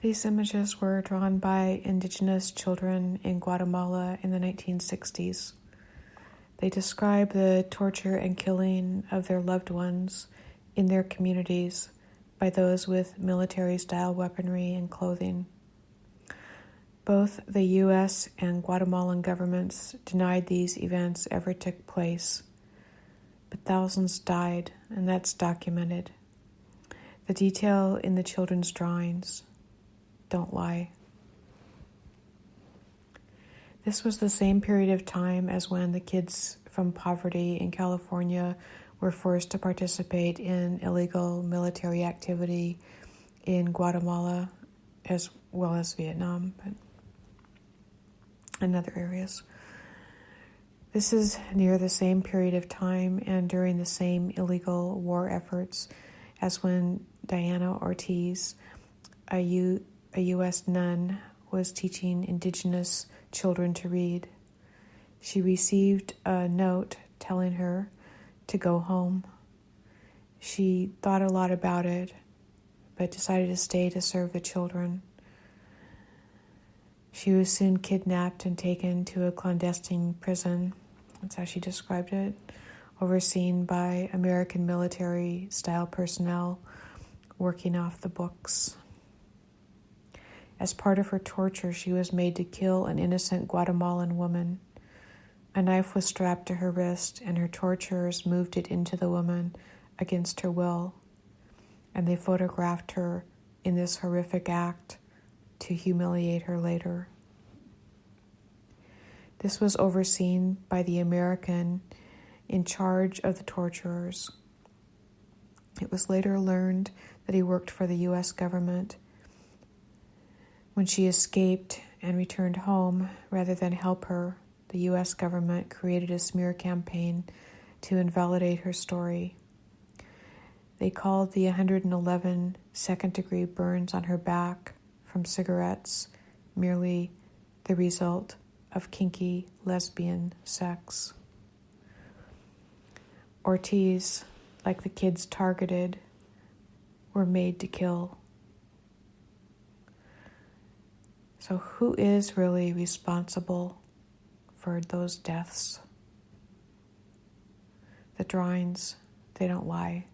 These images were drawn by indigenous children in Guatemala in the 1960s. They describe the torture and killing of their loved ones in their communities by those with military-style weaponry and clothing. Both the U.S. and Guatemalan governments denied these events ever took place, but thousands died, and that's documented. The detail in the children's drawings don't lie. This was the same period of time as when the kids from poverty in California were forced to participate in illegal military activity in Guatemala as well as Vietnam, but in other areas. This is near the same period of time and during the same illegal war efforts as when Diana Ortiz, a U.S. nun, was teaching indigenous children to read. She received a note telling her to go home. She thought a lot about it, but decided to stay to serve the children. She was soon kidnapped and taken to a clandestine prison, that's how she described it, overseen by American military-style personnel working off the books. As part of her torture, she was made to kill an innocent Guatemalan woman. A knife was strapped to her wrist, and her torturers moved it into the woman against her will, and they photographed her in this horrific act to humiliate her later. This was overseen by the American in charge of the torturers. It was later learned that he worked for the U.S. government. When she escaped and returned home, rather than help her, the U.S. government created a smear campaign to invalidate her story. They called the 111 second-degree burns on her back from cigarettes merely the result of kinky lesbian sex. Ortiz, like the kids targeted, were made to kill. So who is really responsible for those deaths? The drawings, they don't lie.